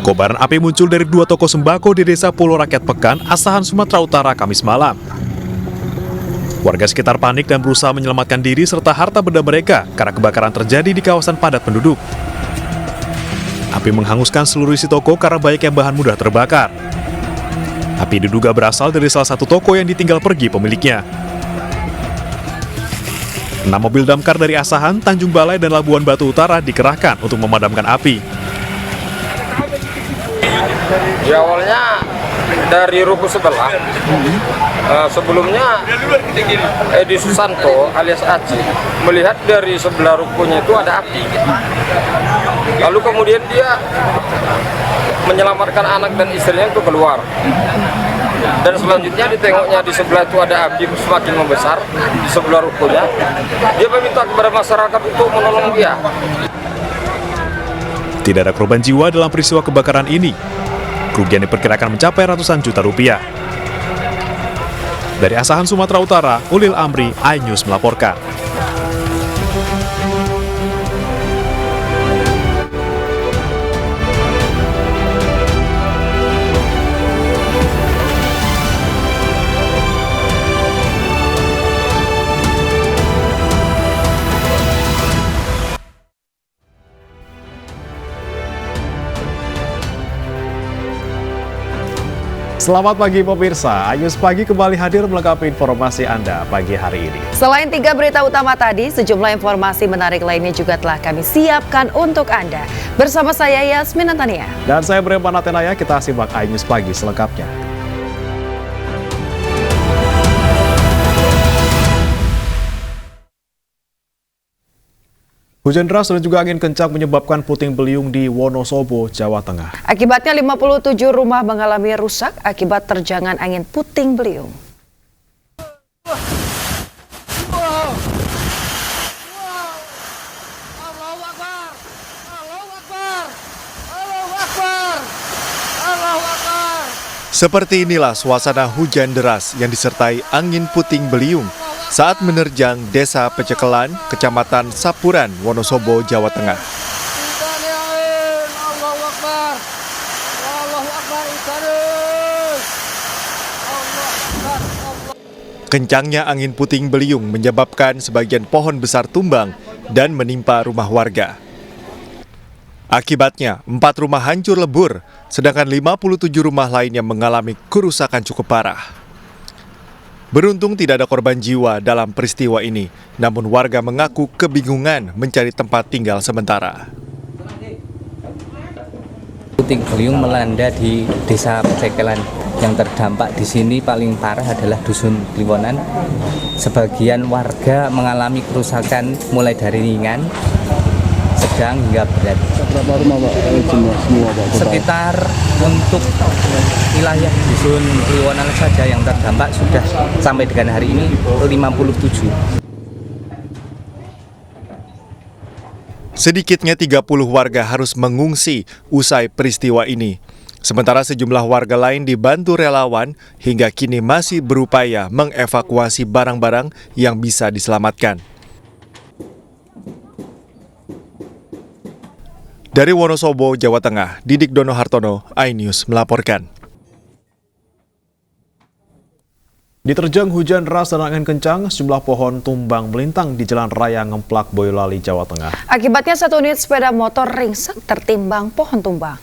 Kobaran api muncul dari dua toko sembako di Desa Pulau Rakyat Pekan, Asahan, Sumatera Utara, Kamis malam. Warga sekitar panik dan berusaha menyelamatkan diri serta harta benda mereka karena kebakaran terjadi di kawasan padat penduduk. Api menghanguskan seluruh isi toko karena banyaknya bahan mudah terbakar. Api diduga berasal dari salah satu toko yang ditinggal pergi pemiliknya. 6 mobil damkar dari Asahan, Tanjung Balai, dan Labuan Batu Utara dikerahkan untuk memadamkan api. Di awalnya dari ruko sebelah, sebelumnya Edi Susanto alias Aci melihat dari sebelah rukonya itu ada api. Lalu kemudian dia menyelamatkan anak dan istrinya untuk keluar. Dan selanjutnya ditengoknya di sebelah itu ada api semakin membesar di sebelah rukonya. Dia meminta kepada masyarakat untuk menolong dia. Tidak ada korban jiwa dalam peristiwa kebakaran ini. Kerugian diperkirakan mencapai ratusan juta rupiah. Dari Asahan, Sumatera Utara, Ulil Amri, iNews melaporkan. Selamat pagi pemirsa, iNews Pagi kembali hadir melengkapi informasi Anda pagi hari ini. Selain 3 berita utama tadi, sejumlah informasi menarik lainnya juga telah kami siapkan untuk Anda. Bersama saya Yasmin Antania. Dan saya Breman Atenaya, kita simak iNews Pagi selengkapnya. Hujan deras dan juga angin kencang menyebabkan puting beliung di Wonosobo, Jawa Tengah. Akibatnya 57 rumah mengalami rusak akibat terjangan angin puting beliung. Seperti inilah suasana hujan deras yang disertai angin puting beliung saat menerjang Desa Pecekelan, Kecamatan Sapuran, Wonosobo, Jawa Tengah. Kencangnya angin puting beliung menyebabkan sebagian pohon besar tumbang dan menimpa rumah warga. Akibatnya, 4 rumah hancur lebur, sedangkan 57 rumah lainnya mengalami kerusakan cukup parah. Beruntung tidak ada korban jiwa dalam peristiwa ini, namun warga mengaku kebingungan mencari tempat tinggal sementara. Puting beliung melanda di Desa Pecekelan. Yang terdampak di sini paling parah adalah Dusun Kliwonan. Sebagian warga mengalami kerusakan mulai dari ringan, sedang hingga berat. Berapa rumah Pak? Semua Pak? Sekitar untuk wilayah Dusun Kliwonan saja yang terdampak sudah sampai dengan hari ini 57. Sedikitnya 30 warga harus mengungsi usai peristiwa ini. Sementara sejumlah warga lain dibantu relawan hingga kini masih berupaya mengevakuasi barang-barang yang bisa diselamatkan. Dari Wonosobo, Jawa Tengah, Didik Dono Hartono, iNews melaporkan. Diterjang hujan deras dan angin kencang, sejumlah pohon tumbang melintang di Jalan Raya Ngemplak, Boyolali, Jawa Tengah. Akibatnya 1 unit sepeda motor ringsek tertimbang pohon tumbang.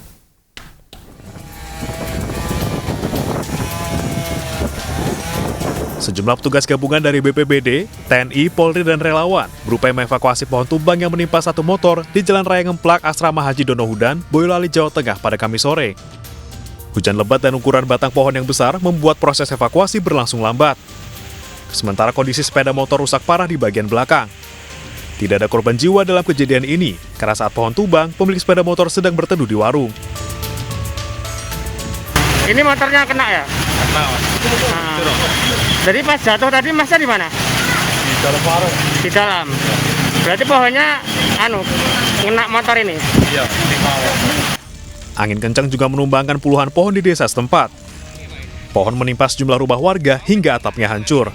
Sejumlah petugas gabungan dari BPBD, TNI, Polri, dan relawan berupaya mengevakuasi pohon tumbang yang menimpa satu motor di Jalan Raya Ngemplak, Asrama Haji Donohudan, Boyolali, Jawa Tengah pada Kamis sore. Hujan lebat dan ukuran batang pohon yang besar membuat proses evakuasi berlangsung lambat. Sementara kondisi sepeda motor rusak parah di bagian belakang. Tidak ada korban jiwa dalam kejadian ini, karena saat pohon tumbang, pemilik sepeda motor sedang berteduh di warung. Ini motornya kena ya? Kena, Mas. Jadi pas jatuh tadi Masnya di mana? Di dalam warung. Di dalam. Berarti pohonnya kena motor ini? Iya, di bawah. Angin kencang juga menumbangkan puluhan pohon di desa setempat. Pohon menimpa sejumlah rumah warga hingga atapnya hancur.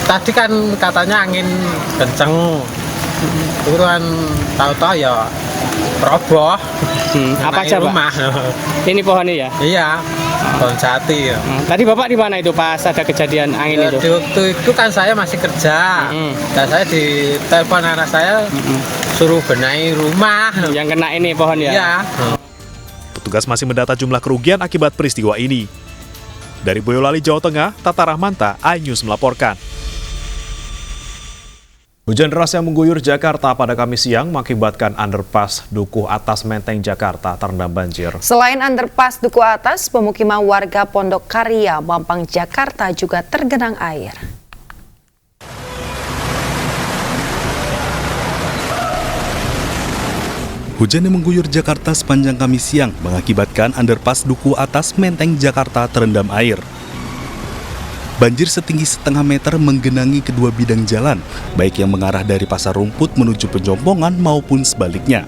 Tadi kan katanya angin kenceng, turun tahu-tahu ya roboh. Apa aja, Pak? rumah. Ini pohonnya ya? Iya, pohon jati ya. Tadi Bapak di mana itu pas ada kejadian angin itu? Di waktu itu kan saya masih kerja. Dan saya ditelepon anak saya suruh benahi rumah. Yang kena ini pohon ya? Iya. Petugas masih mendata jumlah kerugian akibat peristiwa ini. Dari Boyolali, Jawa Tengah, Tata Rahmanta, iNews melaporkan. Hujan deras yang mengguyur Jakarta pada Kamis siang mengakibatkan underpass Dukuh Atas Menteng Jakarta terendam banjir. Selain underpass Dukuh Atas, pemukiman warga Pondok Karya, Mampang, Jakarta juga tergenang air. Hujan yang mengguyur Jakarta sepanjang Kamis siang mengakibatkan underpass Dukuh Atas Menteng Jakarta terendam air. Banjir setinggi setengah meter menggenangi kedua bidang jalan, baik yang mengarah dari Pasar Rumput menuju Penjompongan maupun sebaliknya.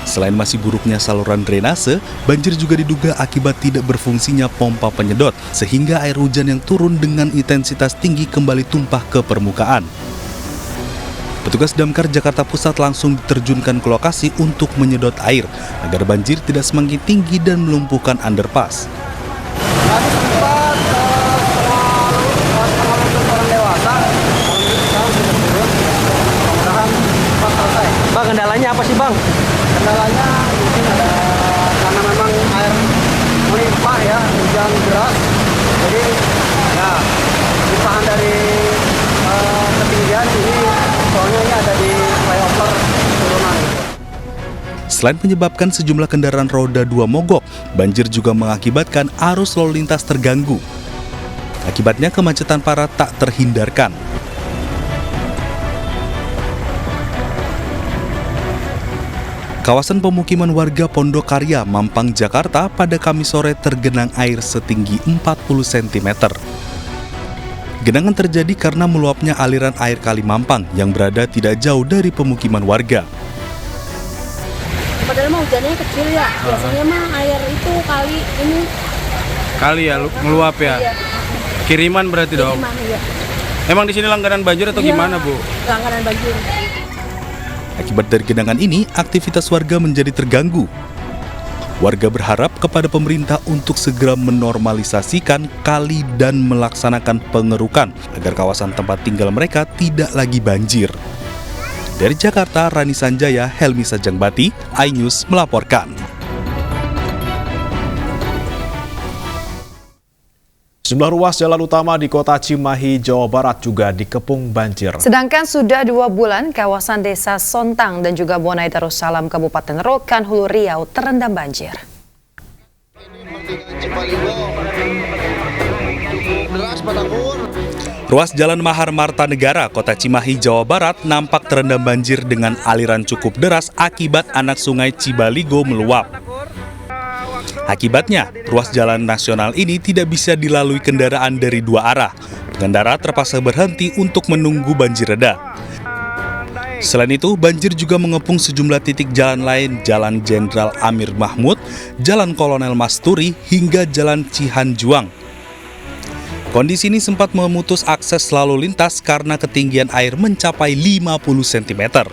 Selain masih buruknya saluran drainase, banjir juga diduga akibat tidak berfungsinya pompa penyedot, sehingga air hujan yang turun dengan intensitas tinggi kembali tumpah ke permukaan. Petugas Damkar Jakarta Pusat langsung diterjunkan ke lokasi untuk menyedot air, agar banjir tidak semakin tinggi dan melumpuhkan underpass. Bang, kendalanya apa sih, Bang? Kendalanya mungkin ada karena memang air melimpah ya, hujan deras. Jadi ya limpahan dari ketinggian ini soalnya ini ada di flyover turunan. Selain menyebabkan sejumlah kendaraan roda 2 mogok, banjir juga mengakibatkan arus lalu lintas terganggu. Akibatnya kemacetan parah tak terhindarkan. Kawasan pemukiman warga Pondok Karya, Mampang, Jakarta pada Kamis sore tergenang air setinggi 40 cm. Genangan terjadi karena meluapnya aliran air Kali Mampang yang berada tidak jauh dari pemukiman warga. Padahal mah hujannya kecil ya, biasanya mah air itu kali ini. Kali ya, meluap ya? Iya. Kiriman berarti dong? Kiriman, iya. Emang di sini langganan banjir atau gimana, Bu? Langganan banjir. Akibat dari genangan ini, aktivitas warga menjadi terganggu. Warga berharap kepada pemerintah untuk segera menormalisasikan kali dan melaksanakan pengerukan agar kawasan tempat tinggal mereka tidak lagi banjir. Dari Jakarta, Rani Sanjaya, Helmi Sajangbati, iNews melaporkan. Sejumlah ruas jalan utama di kota Cimahi, Jawa Barat juga dikepung banjir. Sedangkan sudah 2 bulan kawasan desa Sontang dan juga Bonai Darussalam Kabupaten Rokan Hulu Riau terendam banjir. Ruas Jalan Mahar Marta Negara, Kota Cimahi, Jawa Barat nampak terendam banjir dengan aliran cukup deras akibat anak sungai Cibaligo meluap. Akibatnya, ruas jalan nasional ini tidak bisa dilalui kendaraan dari 2 arah. Pengendara terpaksa berhenti untuk menunggu banjir reda. Selain itu, banjir juga mengepung sejumlah titik jalan lain, Jalan Jenderal Amir Mahmud, Jalan Kolonel Masturi, hingga Jalan Cihanjuang. Kondisi ini sempat memutus akses lalu lintas karena ketinggian air mencapai 50 cm.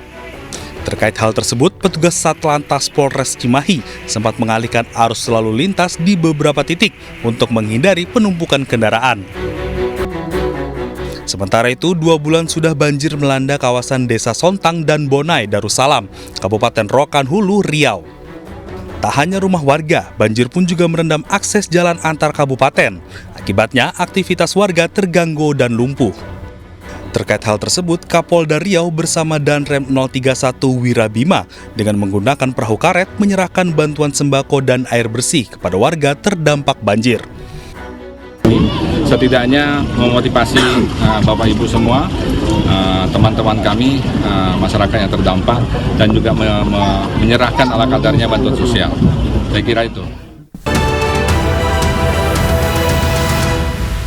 Terkait hal tersebut, petugas Satlantas Polres Cimahi sempat mengalihkan arus lalu lintas di beberapa titik untuk menghindari penumpukan kendaraan. Sementara itu, 2 bulan sudah banjir melanda kawasan Desa Sontang dan Bonai Darussalam, Kabupaten Rokan Hulu Riau. Tak hanya rumah warga, banjir pun juga merendam akses jalan antar kabupaten. Akibatnya, aktivitas warga terganggu dan lumpuh. Terkait hal tersebut, Kapolda Riau bersama Danrem 031 Wirabima dengan menggunakan perahu karet menyerahkan bantuan sembako dan air bersih kepada warga terdampak banjir. Setidaknya memotivasi Bapak Ibu semua, teman-teman kami, masyarakat yang terdampak, dan juga menyerahkan ala kadarnya bantuan sosial. Saya kira itu.